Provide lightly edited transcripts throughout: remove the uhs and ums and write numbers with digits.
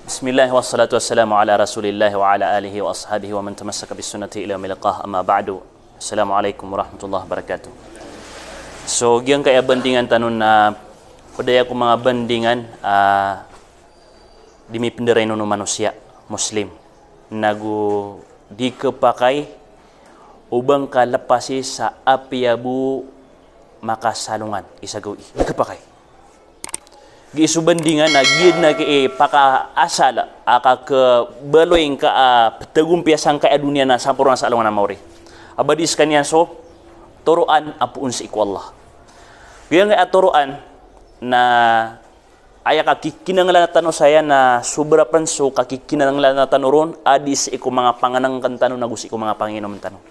Bismillah wassalatu wassalamu ala rasulillah wa ala alihi wa ashabihi wa man tamassaka bis sunnati ila yaumil liqah, amma ba'du. Assalamualaikum warahmatullahi wabarakatuh. So gyang kaya bandingan tanun na padaya ko mga bandingan di mi penderay no manusia muslim nagu di kepakai ubang kalepasi sa apiabu makasalungan isagaw di kepakai gisu bandingan na gid na ke paka asal aka ke beloing ka petagum piasang ka dunia na sampurna sa alungan na mauri abadis kanian so turuan apuun sa iku Allah kaya nga turuan na aya kakikinanglan na tanong saya na sobrapan so kakikinanglan na tanuron adis iku mga panganang kantano na gusto iku mga Panginoon tanong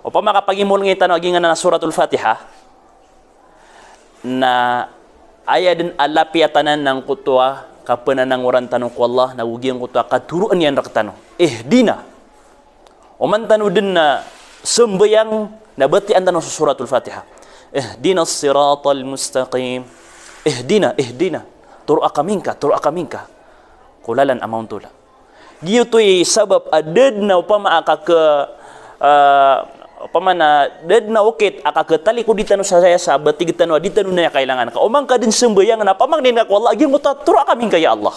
o pa makapagimol ng tanong agingan na suratul Fatiha na aya din alapiatanan ng kutwa kapanananguran tanong ko Allah na ugiang kutwa katuruan yan rakatano dina o man tanong din na sembayang nabatian tanong sa suratul Fatiha dina siratal mustaqim dina turu akaminka kulalan amount tula gitu sabab aded na upama aka ke pamana ded na okit aka ketali ko ditano sa saya sa batig tano ditano na kailangan ka umang ka din sembayang na pamang din ako Allah gyud mo taturo kami kay Allah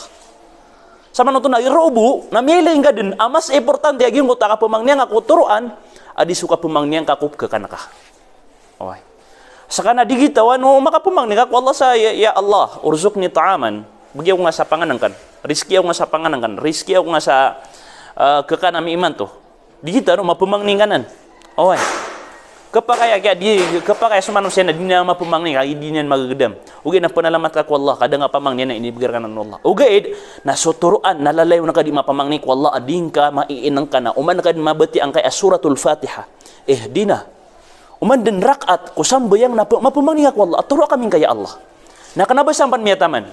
sama no to na irobu na miling ka din amas importante gyud mo ta ka pamang niya ako turuan adi suka pamang niya ka kup ka kanaka oy sakana digitawan no makapamang ni ka Allah sa ya Allah urzukni ta'aman bagi ako nga sa panganangkan rizki ako nga sa panganangkan rizki ako nga sa kekanami iman to digita no mapamang ninganan oy kapakaya kaya di kapakaya sa manusia na di na mapamang ni kaya di niyan magagedam ugay na panalamat ka ko Allah kada nga pamang niya na inibigir ka ng Allah ugay na soturuan nalalayo na ka di mapamang ni ko Allah ading ka maiinang ka na uman ka di mabati ang kaya suratul Fatiha dina uman din rakaat ko sambayang na mapamang ni ko Allah at turo kami kaya Allah na kanabasan pan miyataman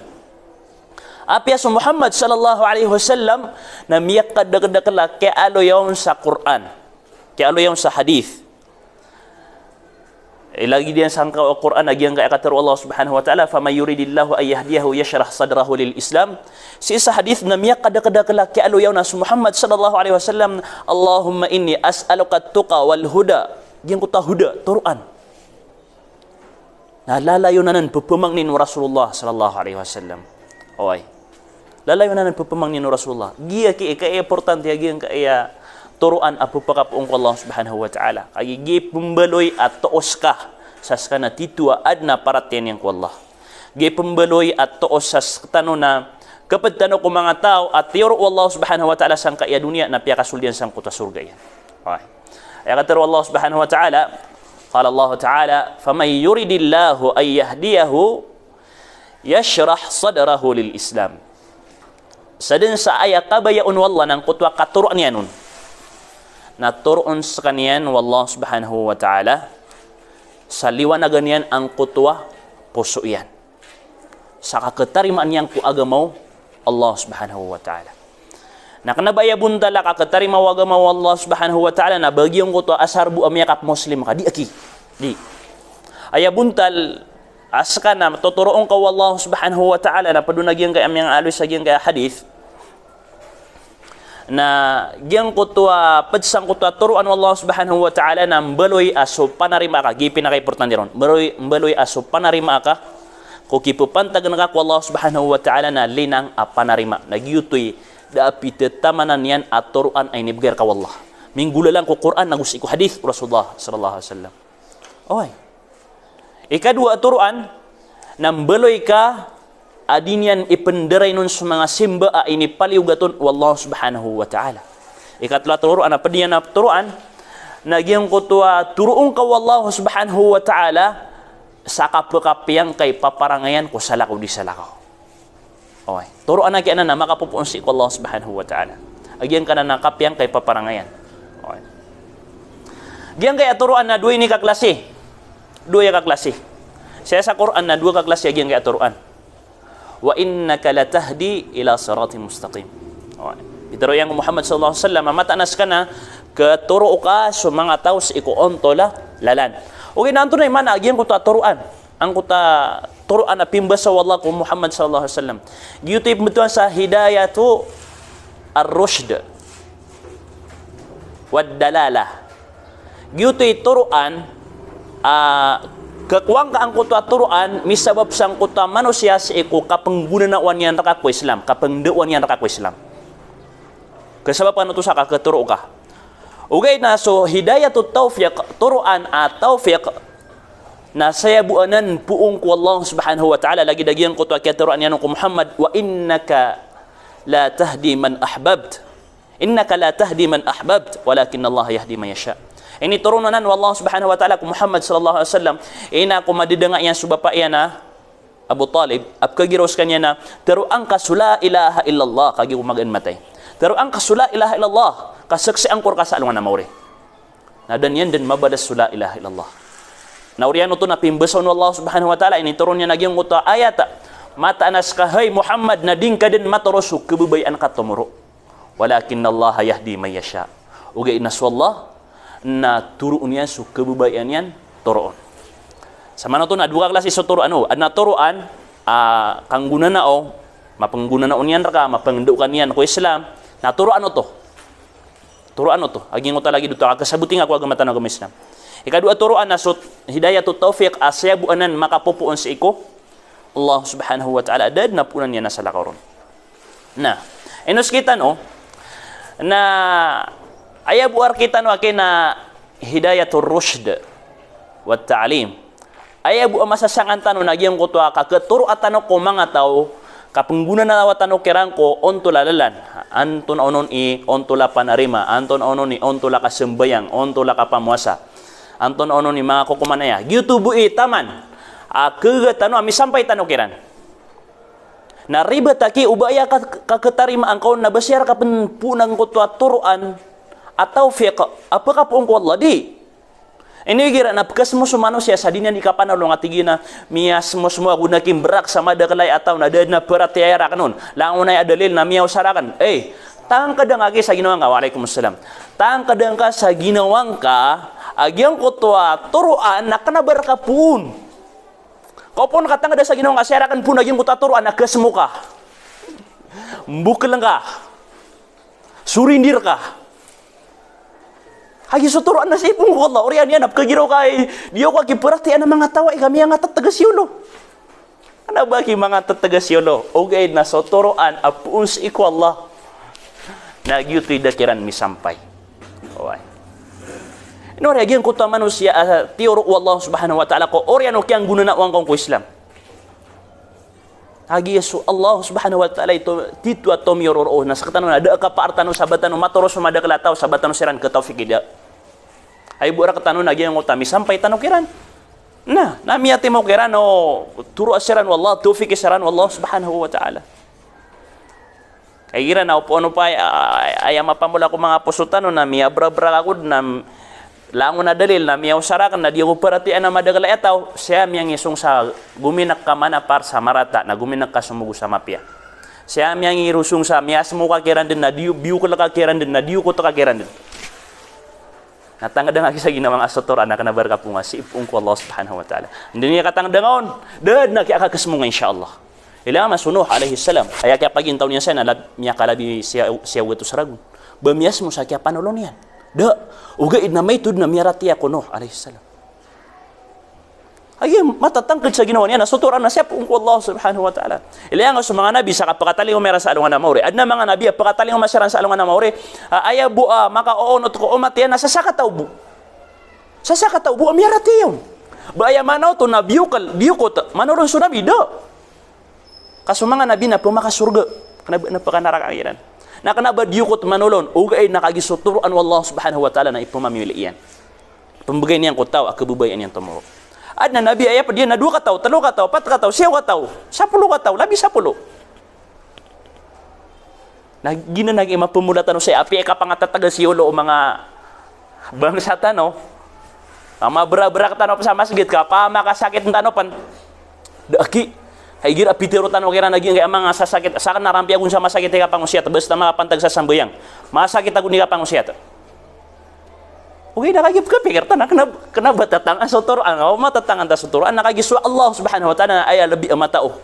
apya sa Muhammad sallallahu alaihi wasallam na miyak kadagdakala kaya alo yawn sa Quran kaya alo yawn sa hadith lagi diyan sa Quran agiang kaya kataru Allah subhanahu wa ta'ala faman yuridillahu ay yahdiyahu yashrah sadrahu lil Islam si isa hadith na miyak kadagdakala kaya alo yawn sa Muhammad sallallahu alaihi wasallam Allahumma inni as'aluka tuqa wal huda diyan ko ta huda turuan na lalayo nanan pupumang ni Rasulullah sallallahu alaihi wasallam oy lalayo nanan pupumang ni Rasulullah giya ki kaya importante agiang kaya turuan apu pakapuong ko Allah subhanahu wa ta'ala kaya pembaloy at toos ka sa skana titua adna paraten yang ko Allah pembaloy at toos sa tano na kapag tano ko mga tao at tiyoro Allah subhanahu wa ta'ala sang kaya dunia na piyakasuldian sang kuta surga yan okay. Ay kataro Allah subhanahu wa ta'ala qala Allah ta'ala faman yuridillahu ay yahdiyahu yashrah sadrahu lil Islam sa din sa aya kabayaon wallah ng kutwa katuruan yan nun na turuan sa kaniyan wallah subhanahu wa ta'ala sa liwanagan yan ang kutwa puso yan sa kakatarimaan yan ku agamaw Allah subhanahu wa ta'ala na kanabaya buntala kakatarimaw agamaw Allah subhanahu wa ta'ala na bagyong kutwa asarbu amyakap muslim ka di aki di aya buntal aska na tuturoon ka wallah subhanahu wa ta'ala na padunagyan kay amyang alos sa kaya hadith na gyang kutwa padsang kutwa turuan Allah subhanahu wa ta'ala na mbaloy aso panarima ka gipin na kay importante ron mbaloy aso panarima ka ko kipupantag na ka Allah subhanahu wa ta'ala na linang panarima nagyutoy daapi tetamanan yan at turuan ay nibigir ka wallah minggula lang ko Quran nagusi ko hadith Rasulullah sallallahu alaihi wasallam oy ikadua turuan na mbaloy ka adinyan ipenderay nun sa mga simba ini paliugaton wallahu subhanahu wa ta'ala ikatla turuan apa diyan na turuan nagyang kutwa turuong ka wallahu subhanahu wa ta'ala sa kapakapiyang kay paparangayan ko salakaw di salakaw okay turuan na kaya na makapupuon si Allah subhanahu wa ta'ala agyan ka na nakapiyang kay paparangayan okay gyan kaya turuan na duwi ni kaklase saya sa Quran na dua kaklase agyan kaya turuan wa innaka latahdi ila siratin mustaqim. Bitaro yang Muhammad sallallahu alaihi wasallam matanas kana keturo ka sa mga tao sa ikuon tola lalan. Okay nanto na man agyan ko ta turuan. Ang kuta turuan pimbasa wallah ko Muhammad sallallahu alaihi wasallam gitu betul sa hidayatu ar-rushd wad dalalah gitu turuan kekuang ka ang kutwa turuan misabab sang kutwa manusia sa iku kapenggunaan yan raka ko Islam kapengdewan yan raka ko Islam kasabab ano to sa kakaturo ka ugay na so hidayatut tawfiq turuan at tawfiq na saya buanan puong ko Allah subhanahu wa ta'ala lagi dagian ko to akaturuan yan ko Muhammad wa innaka la tahdi man ahbabt innaka la tahdi man ahbabt walakin Allah yahdi man yasha ini turunan Allah subhanahu wa ta'ala ko Muhammad sallallahu alaihi wasallam ina ko madidanga yan subapa yan na Abu Talib ap kagiros kanya na teruang ka la ilaha illallah kagi umagan matay teruang ka la ilaha illallah kasaksi angkor ka sa alungan na mauri na dan yan din mabadas la ilaha illallah na uriyan ito na pimbeson Allah subhanahu wa ta'ala ini turun niya nagyang uta ayata mata anas ka hay Muhammad na din ka din matorosu kebubayan ka tumuro walakin Allah yahdi man yasha uga inaswallah na turuun yan su kebubayan yan turuun sama na ito na dua kelas iso turuan na turuan kang guna na mapangguna na unyan raka mapangdukan yan ko Islam na turuan to turuan to aging uta lagi dito kasabuting ako agamatan ng Islam ikadua turuan na sut hidayatut taufiq asya buanan makapupuon sa iko Allah subhanahu wa ta'ala dad na punan niya nasa lakaron na inos kita na ayabuar kita na hidayatur rushd wat ta'lim ayabu masasangan tano nagyang ko to kakaturo atano ko mga tao kapengguna na watano kerang ko ontula lalan anton onon ontula panarima anton onon ontula kasembayang ontula kapamuasa anton onon mga kukumanaya gitu bui taman kegatano ami sampai tano kiran na ribataki ubaya kaketarima angkau na basyar ka punang ko turuan atau fiq apakah pun ko Allah di ini kira na pagkas mo manusia sa dinya di kapan lo ngatigina mias mo semua gunakin berak sama ada kelai atau nada na berat tiara kanon langun ay adalil na miyaw sarakan tang kadang agi sa ginawang ka waalaikumsalam tang kadang ka sa ginawang ka agyang ko turuan na kanabar ka pun kau pun katang ada sa ginawang ka sarakan pun agyang ko turuan na kasmuka mbukil ka surindir ka hagi suturuan na sa ipong ko Allah oriyan yan apkagiro kay diyo ko kiperhatian na mga tawa kami ang tatagas yulo ano ba ki mga tatagas yulo okay na suturuan apuun sa iko Allah na gyutoy dakiran misampay okay ino reagian ko ta manusia tiuro Allah subhanahu wa ta'ala ko oriyan o kiyang guna na uang kong ko Islam hagi yesu Allah subhanahu wa ta'ala ito titu at tomiyoror na sa katano na da ka paartano sabatano matoros madakala sabatano siran ka tawfiq ida ay buara katano na gyang utami sampay tano kiran na namiyati mo kiran turo asiran wallah tawfiq isaran wallah subhanahu wa ta'ala ay gira na upo ano pa ay mapamula ko mga pusutan na miya bra ako na langon na dalil na miyaw sarakan na di ko perhatian na madagala etaw siya miyang isong sa guminak ka mana par sa marata na guminak ka sumugo sa mapya siya miyang irusong sa miyas mo kakiran din na biyo ko kakiran din na diyo ko to kakiran din natanggadang aki sa ginawang asotor anak na barka po nga si ipong ko Allah subhanahu wa ta'ala hindi niya katangdangon dad na kaya kakasmo nga insyaAllah ilang masunuh alaihi salam ay kaya pagintaw niya siya na miya kalabi siya wato saragun bamiyas mo sa kaya panolon yan da uga id na may tud na miyarati ako no alayhi salam ay matatangkad sa ginawa niya nasuturan na siya po Allah subhanahu wa ta'ala ilayang sa mga nabi sa kapakataling umera sa alungan na mauri adna mga nabi pakataling umasaran sa alungan na mauri ayabu makaoonot ko umatiyan na sasakataw bu miyarati yun baya manaw to na biyukot manurong su nabi da kaso mga nabi na pumakasurga na pakanarakangiran na kanaba diyukot manulon ugay nakagisuturuan wallah subhanahu wa ta'ala na ipumamilian pambagay niyang kutaw akabubayan niyang tumuro ad na nabi ay pa diyan na 2 kataw 3 kataw 4 kataw 7 kataw 10 kataw labi 10 na ginanagi mapumulatan sa api ka pangatataga siyolo o mga bangsa tano mga bra-bra tano sa masjid ka pa makasakit tano pan daki ay gira pitero tano kira naging kay mga sasakit sa narampi akong sa masakit ka pangusyat basta mga pantag sa sambayang masakit ako ni ka pangusyat Ugi nakagip ka pikir tanah kena batatang ang suturuan o matatang ang suturuan nakagiswa Allah subhanahu wa ta'ala ay lebih amatao.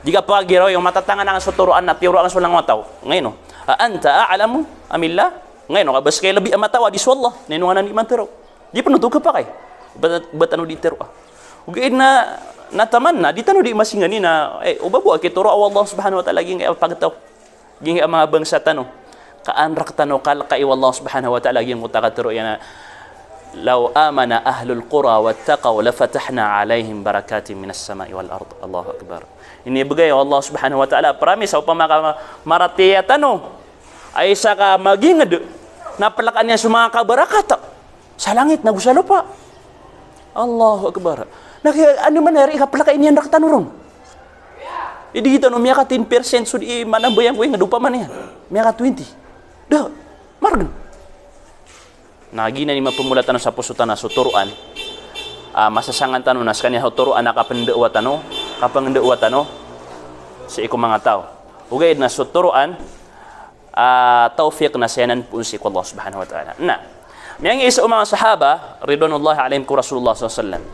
Jika pagi raw yung matatangan ang suturuan na tiruan sulang matao. Ngayon anta a'lamu amillah ngayon kabas kay lebih amatao di Allah ninuhanan di mantero. Di penutup ka pa kay batano di tero. Ugi na nataman na di tanu di masingani na ubabu kituro Allah subhanahu wa ta'ala ging pagtaw. Ging mga bangsa tano. Kaanrak tano kalkai wallahu subhanahu wa ta'ala yung mutakatiro yana law amana ahlul qura wattaqaw lafatahna alaihim barakatin minas sama'i wal ard. Allahu akbar. Ini bagay Allah subhanahu wa ta'ala promise upama ka maratiya tano ay saka magingad napalakan niya sumaka kabarakat sa langit na gusalo pa. Allahu akbar. Ano man nari kapalaka ini andak tanurong. Idi kita no miyaka 10% sudi manambayang ko yung dupa man yan. Miyaka 20. Dah, margen. Nagi na ni mapumulatan sa puso tanah suturuan. Masasangan tanong nas kanya turuan na kapendewa tanong, kapendewa tanong sa iko mga tao. Ugay na suturuan taufiq na sayanan po si Allah subhanahu wa ta'ala. Na, miyang isa mga sahaba ridwanullah alaihim ku Rasulullah sallallahu alaihi wasallam.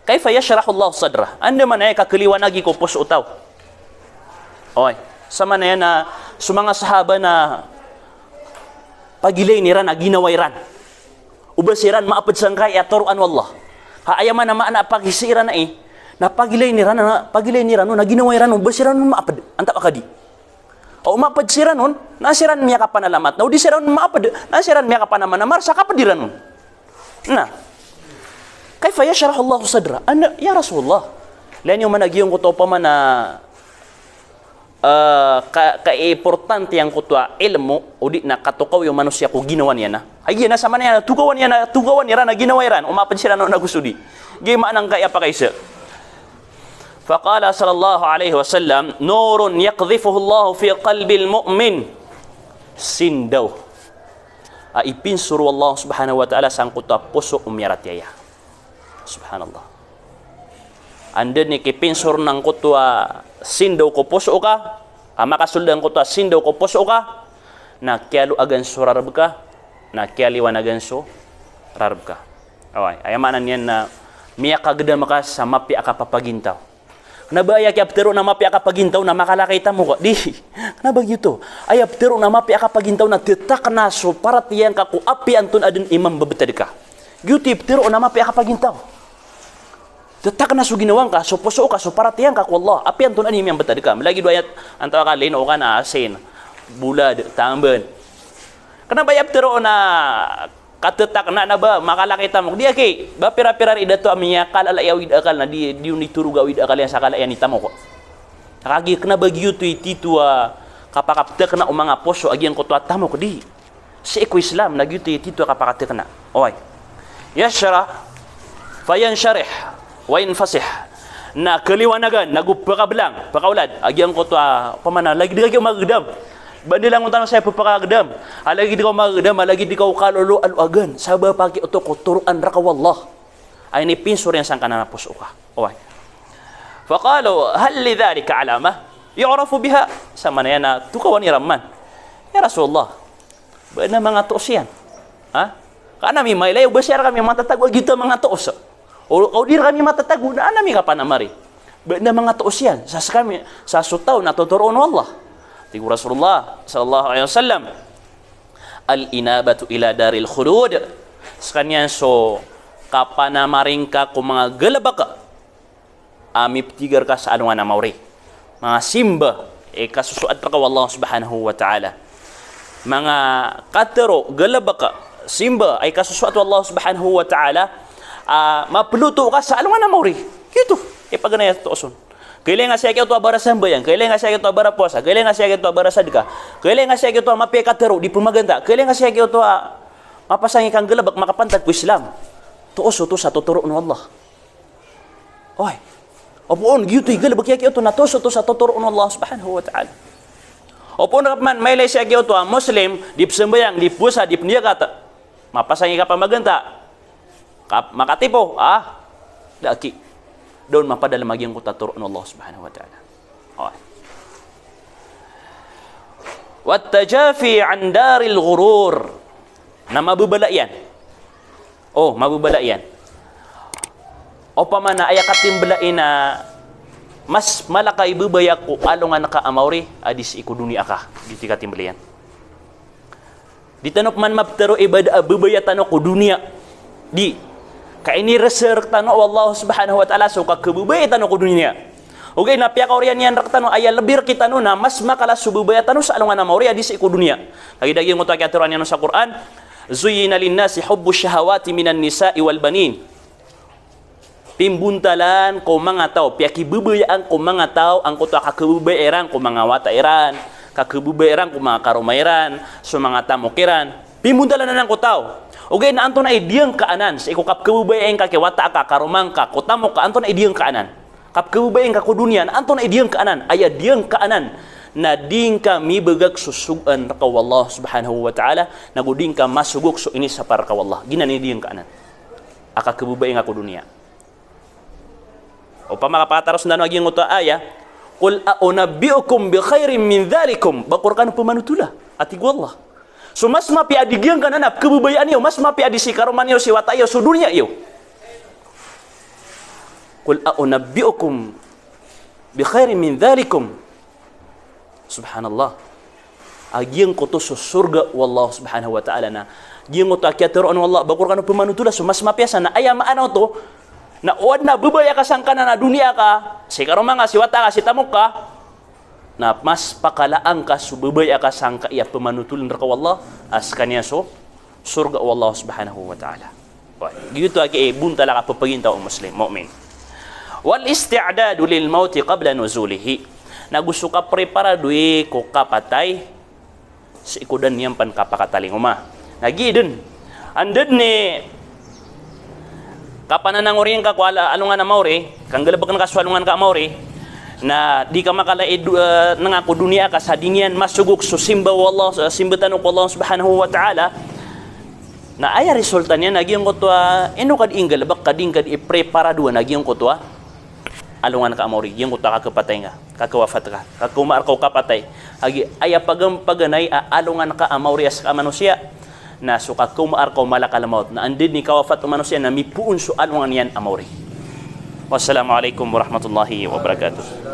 Kaifa yashrahu Allah sadra? Anda man ay kakaliwanagi ko puso utaw. Oy, sama na yan na sumanga sahaba na pagilay niran na ginawairan. Ubasiran maapad sangkay atoruan wallah. Kaayaman na maana pagisiran na na pagilay niran na ginawairan ubasiran maapad. Anta akadi. O maapad siran nun, nasiran miya ka panalamat. Na udi siran maapad, nasiran miya ka panamanamar sa kapadiran nun. Nah, kaifa yashrahu Allah sadra? Ya Rasulullah. Lain yung managiyong ko to pa man na ka-importante yang kutwa ilmu udi na katukaw yung manusia ko ginawan yan na ay na sama na yan tugawan yan na ginawairan umapan sila na nagusudi gima nang kaya pa kaysa faqala sallallahu alaihi wasallam nurun yaqdhifuhu Allah fi qalbil mu'min sindaw ipinsuru Allah subhanahu wa ta'ala sang kutwa puso umirat yaya subhanallah anda ni kipinsur ng kutwa sindaw ko puso ka makasuldan ko to sindaw ko puso ka na kialu agan surarab ka na kialiwan agan so rarab ka away ayamanan yan na miya kagda maka sa mapi akapapagintaw nabaya ki aptero na mapi akapagintaw na makalakita mo ko di nabag yuto ay aptero na mapi akapagintaw na tetak na so para tiyang ka ko api antun adun imam babetad ka gyuti aptero na mapi akapagintaw tetak na so ginawang ka, so puso ka, so paratiyan ka ko Allah. Api antun ani yang betad ka. Lagi dua ayat antawa ka lin o ka na asin, bulad, tamban. Kenapa ayat tero na katetak na ba makalakita mo? Dia ki, ba pira-pira ida to amiya kalala yawid akal na di unituru gawid akal yang sakala yan itamo ko. Kagi kena bagi tu itu kapakaptek na umanga poso agian ko to atamo ko di. Si ko Islam na gitu itu kapakaptek na. Oy. Yashra fayansyarih wa infasih na kaliwanagan nagupakablang pakaulad agyang ko to pamana lagi di kayo magdam bandilang utang saya papakagdam alagi di kayo magdam alagi di kayo kalulu aluagan sabah pagi uto ko turuan raka wallah ay ni pinsur yang sang kanana puso ka oy faqalu hal lidhalika alama yu'rafu biha sama na yana tukawan iraman ya Rasulullah ba na mga tuos yan ha kana mi mailay ubasyar kami matatagwa gitu mga tuos o dir kami matatago na anami ka panamari. Na mga tuos yan. Sa sutaw na tuturoon Allah. Tigo Rasulullah sallallahu alaihi wasallam. Al-inabatu ila daril khulud. Sekanyan so kapanamaring ka kung mga galabaka. Ami petigar ka sa anong anamawri. Mga simba. Kasusuat ka Allah subhanahu wa ta'ala. Mga katero, galabaka, simba ay kasusuat Allah subhanahu wa ta'ala. Mapluto ka sa alungan na mauri. Gitu. Ipaganaya to oson. Kailangan siya kito abara sambayan, kailangan siya kito abara puasa, kailangan siya kito abara sadaka, kailangan siya kito mapekatero di pumaganda, kailangan siya kito mapasangi kang galabak makapantag ku Islam. To oso to sa tuturo no Allah. Oy. Opoon gitu galabak kito na to sa tuturo no Allah subhanahu wa ta'ala. Opoon man may siya kito Muslim di sambayang, di puasa, di peniagata. Mapasangi ka pamaganda. Makatipo daki doon mapadala magyang ko taturuan Allah subhanahu wa ta'ala wat tajafi an daril ghurur Na mabubala yan. Oh, mabubala yan. O pamana ay katimbalain na mas malakay bubaya ko alungan naka amawri adis iku dunia ka. Dito katimbalayan. Di tanok man mabtaro ibada bubaya tanok ko dunia. Di. Kaini reserk tanok Allah subhanahu wa ta'ala so kakabubaya tanok ko dunia. Okay, napiya ka oriyan yan raktano ay lebih kita no na mas makala sububaya tanok sa alungan amawri adis iku dunia. Lagi-lagi yung utak aturan yan sa Quran. Zuyyina linnasi hubbu syahawati minan nisa'i wal banin. Pimbuntalan ko mga tao, piyakibubayaan ko mga tao, ang kuto kakububayaran ko mga watairan, kakububayaran ko mga karumairan, so mga tamukiran. Pimbuntalan na ng kutaw. Okay, na anto na idiyang kaanan, sa ikukap kabubayain ka, kiwata ka, karumang ka, kutamo ka, anto na idiyang kaanan. Kap kabubayain ka kudunya, na anto na idiyang kaanan, ay idiyang kaanan, na din ka mibagag susugan ka wallah subhanahu wa ta'ala, na guding ka masugok so ini sa para ka wallah. Ginani idiyang kaanan. Aka kabubayain ka kudunya. O pa makapataros na naging uto aya, qul a'unabbi'ukum bi khairin min dhalikum, bakur kan pemanutula ati wallah. So mas mapi adigyan kananap kebubayaan yo, mas mapi adisi karuman yo si watayo so dunya yo. Qul a'unabbi'ukum bi khairin min dhalikum. Subhanallah. Agyang ko to sa surga wallah subhanahu wa ta'ala na. Gyang ko to akyatero an wallah bakur kan pemanutula so mas mapi asa na aya maano to na uad na bubaya ka sang kana na dunia ka si karoma nga si wata ka si tamok ka na mas pakalaang ka sububaya ka sang ka iya pemanutulin ra ka wallah as kanya so surga wallah subhanahu wa ta'ala. Gitu agi buntala ka papaginta o muslim mu'min. Wal isti'dadu lil maut qabla nuzulihi. Na gusto ka preparado ko kapatay sa ikudan niyang pan kapakataling uma. Nagidun andad ni kapanan nang orieng ka kuala alungan na mauri kang galabakan ka swalungan ka mauri na di ka makalaid nangako dunia ka sa dingyan masugok so simba wallah simbatan ko Allah subhanahu wa ta'ala na aya resulta niya nagyang ko to ino kad inggalabak kading kad ipreparado nagyang ko to alungan ka mauri yung ko ta kakapatay nga kakawafat ka kakumar ka kapatay agi aya paganay alungan ka mauri as ka manusia na suka kumar ko malakalamot na andid ni kawafat manusia na mipuun so alungan yan amori. Wassalamualaikum warahmatullahi wabarakatuh.